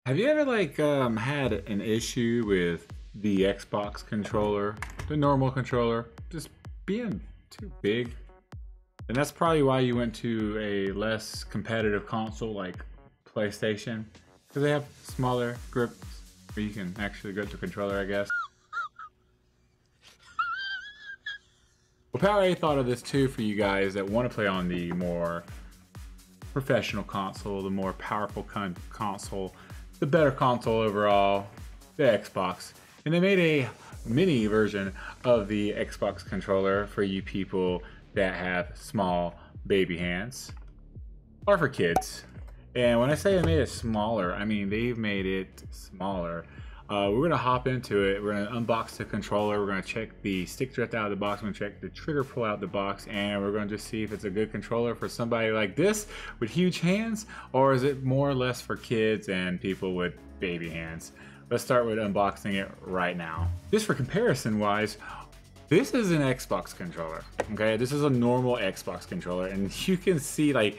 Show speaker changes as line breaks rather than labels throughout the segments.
Have you ever had an issue with the Xbox controller, the normal controller, just being too big? And that's probably why you went to a less competitive console like PlayStation, because they have smaller grips where you can actually grip the controller, I guess. Well, PowerA thought of this too for you guys that want to play on the more professional console, the more powerful console, the better console overall, the Xbox. And they made a mini version of the Xbox controller for you people that have small baby hands, or for kids. And when I say they made it smaller, I mean they've made it smaller. We're gonna hop into it. We're gonna unbox the controller. We're gonna check the stick drift out of the box. We're gonna check the trigger pull out of the box, and we're gonna just see if it's a good controller for somebody like this with huge hands, or is it more or less for kids and people with baby hands. Let's start with unboxing it right now. Just for comparison wise, this is an Xbox controller, okay? This is a normal Xbox controller, and you can see like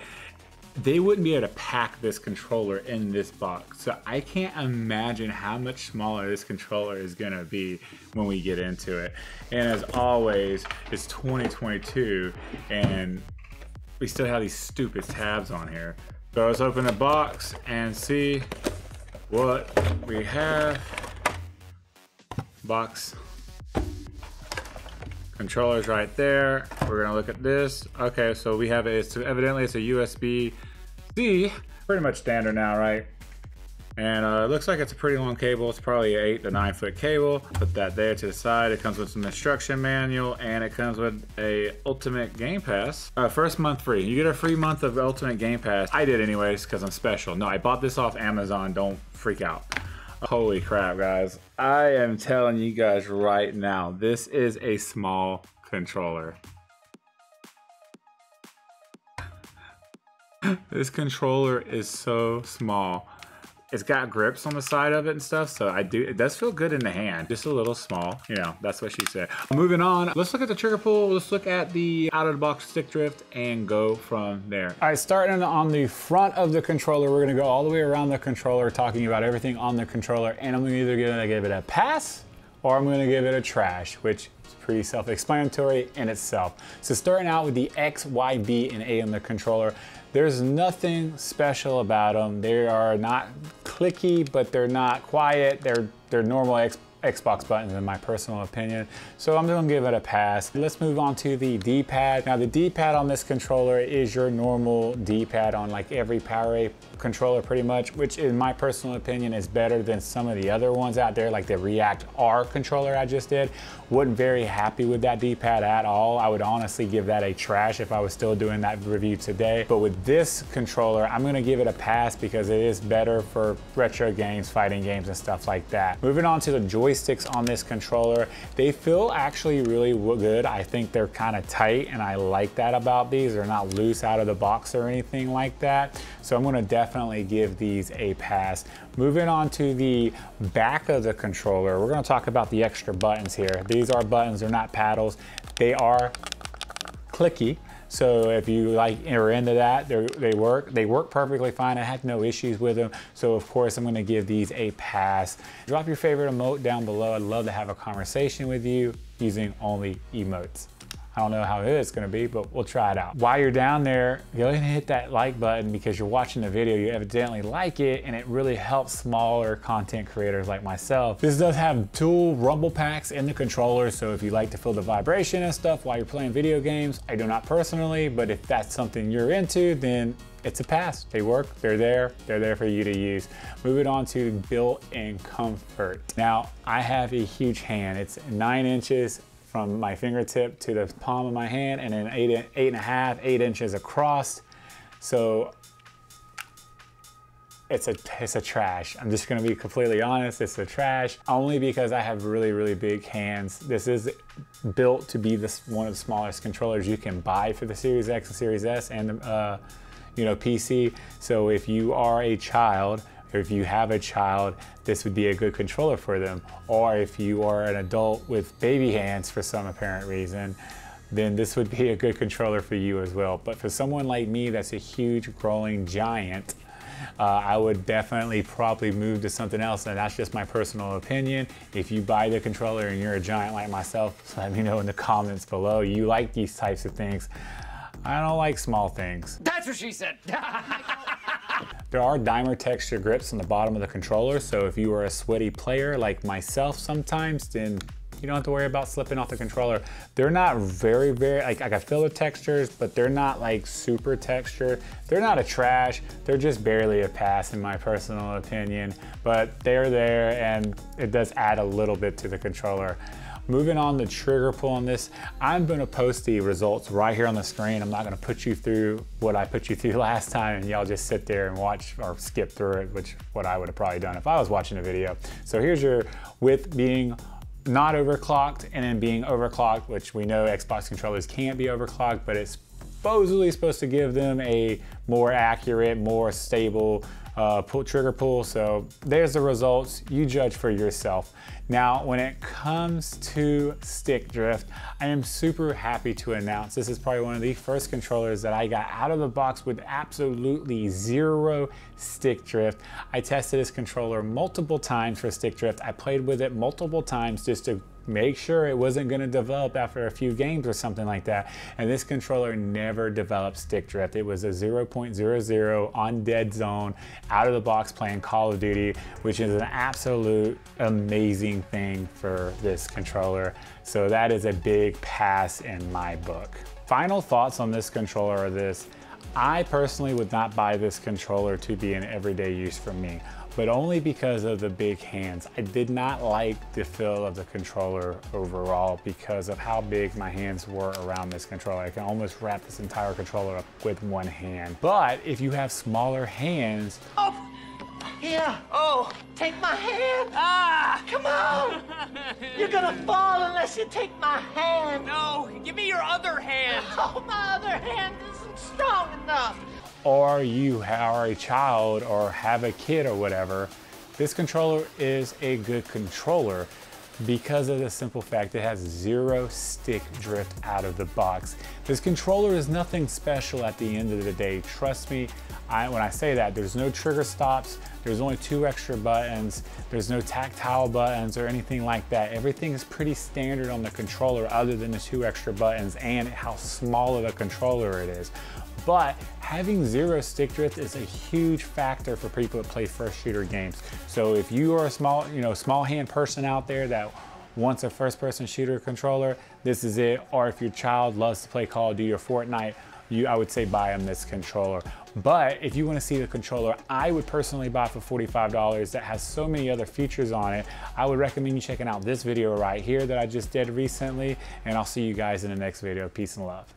they wouldn't be able to pack this controller in this box. So I can't imagine how much smaller this controller is gonna be when we get into it. And as always, it's 2022 and we still have these stupid tabs on here. So let's open the box and see what we have. Box. Controller's right there. We're gonna look at this. Okay, so we have evidently it's a USB-C, pretty much standard now, right? And it looks like it's a pretty long cable. It's probably an 8 to 9 foot cable. Put that there to the side. It comes with some instruction manual and it comes with a Ultimate Game Pass. First month free. You get a free month of Ultimate Game Pass. I did anyways because I'm special. No, I bought this off Amazon. Don't freak out. Holy crap, guys. I am telling you guys right now, this is a small controller. This controller is so small. It's got grips on the side of it and stuff, so it does feel good in the hand. Just a little small, you know, that's what she said. Moving on, let's look at the trigger pull, let's look at the out of the box stick drift and go from there. All right, starting on the front of the controller, we're gonna go all the way around the controller, talking about everything on the controller, and I'm either gonna give it a pass or I'm gonna give it a trash, which is pretty self-explanatory in itself. So starting out with the X, Y, B, and A on the controller, there's nothing special about them. They are not clicky, but they're not quiet. They're normal Xbox buttons in my personal opinion. So I'm gonna give it a pass. Let's move on to the D-pad. Now the D-pad on this controller is your normal D-pad on like every PowerA controller pretty much, which in my personal opinion is better than some of the other ones out there, like the React R controller I just did. Wasn't very happy with that D-pad at all. I would honestly give that a trash if I was still doing that review today. But with this controller, I'm gonna give it a pass because it is better for retro games, fighting games, and stuff like that. Moving on to the joysticks on this controller, they feel actually really good. I think they're kind of tight, and I like that about these. They're not loose out of the box or anything like that. So I'm gonna definitely give these a pass. Moving on to the back of the controller, we're gonna talk about the extra buttons here. These are buttons, they're not paddles. They are clicky. So if you are into that, they work perfectly fine. I had no issues with them. So of course I'm gonna give these a pass. Drop your favorite emote down below. I'd love to have a conversation with you using only emotes. I don't know how it's gonna be, but we'll try it out. While you're down there, go ahead and hit that like button because you're watching the video, you evidently like it, and it really helps smaller content creators like myself. This does have dual rumble packs in the controller, so if you like to feel the vibration and stuff while you're playing video games, I do not personally, but if that's something you're into, then it's a pass. They work, they're there for you to use. Moving on to built-in comfort. Now, I have a huge hand. It's 9 inches from my fingertip to the palm of my hand, and then 8 inches across. So it's a trash. I'm just gonna be completely honest, it's a trash, only because I have really, really big hands. This is built to be one of the smallest controllers you can buy for the Series X and Series S and the PC. So if you are a child, or if you have a child, this would be a good controller for them. Or if you are an adult with baby hands for some apparent reason, then this would be a good controller for you as well. But for someone like me that's a huge growing giant, I would definitely probably move to something else, and that's just my personal opinion. If you buy the controller and you're a giant like myself, let me know in the comments below. You like these types of things. I don't like small things.
That's what she said.
There are dimer texture grips on the bottom of the controller, so if you are a sweaty player like myself sometimes, then you don't have to worry about slipping off the controller. They're not very, like I feel the textures, but they're not like super textured. They're not a trash, they're just barely a pass in my personal opinion, but they're there and it does add a little bit to the controller. Moving on the trigger pull on this, I'm gonna post the results right here on the screen. I'm not gonna put you through what I put you through last time and y'all just sit there and watch or skip through it, which what I would have probably done if I was watching a video. So here's your with being not overclocked and then being overclocked, which we know Xbox controllers can't be overclocked, but it's supposedly supposed to give them a more accurate, more stable trigger pull. So there's the results. You judge for yourself. Now, when it comes to stick drift, I am super happy to announce this is probably one of the first controllers that I got out of the box with absolutely zero stick drift. I tested this controller multiple times for stick drift. I played with it multiple times just to make sure it wasn't going to develop after a few games or something like that. And this controller never developed stick drift. It was a 0.00 on dead zone, out of the box playing Call of Duty, which is an absolute amazing thing for this controller. So that is a big pass in my book. Final thoughts on this controller are this. I personally would not buy this controller to be an everyday use for me, but only because of the big hands. I did not like the feel of the controller overall because of how big my hands were around this controller. I can almost wrap this entire controller up with one hand. But if you have smaller hands,
Here, oh, take my hand. Ah, come on. You're gonna fall unless you take my hand.
No, give me your other hand.
Oh, my other hand isn't strong enough.
or you are a child or have a kid or whatever, this controller is a good controller because of the simple fact it has zero stick drift out of the box. This controller is nothing special at the end of the day. Trust me, when I say that, there's no trigger stops, there's only 2 extra buttons, there's no tactile buttons or anything like that. Everything is pretty standard on the controller other than the 2 extra buttons and how small of a controller it is. But having zero stick drift is a huge factor for people that play first shooter games. So if you are a small hand person out there that wants a first person shooter controller, this is it. Or if your child loves to play Call of Duty or Fortnite, I would say buy them this controller. But if you want to see the controller I would personally buy for $45 that has so many other features on it, I would recommend you checking out this video right here that I just did recently, and I'll see you guys in the next video. Peace and love.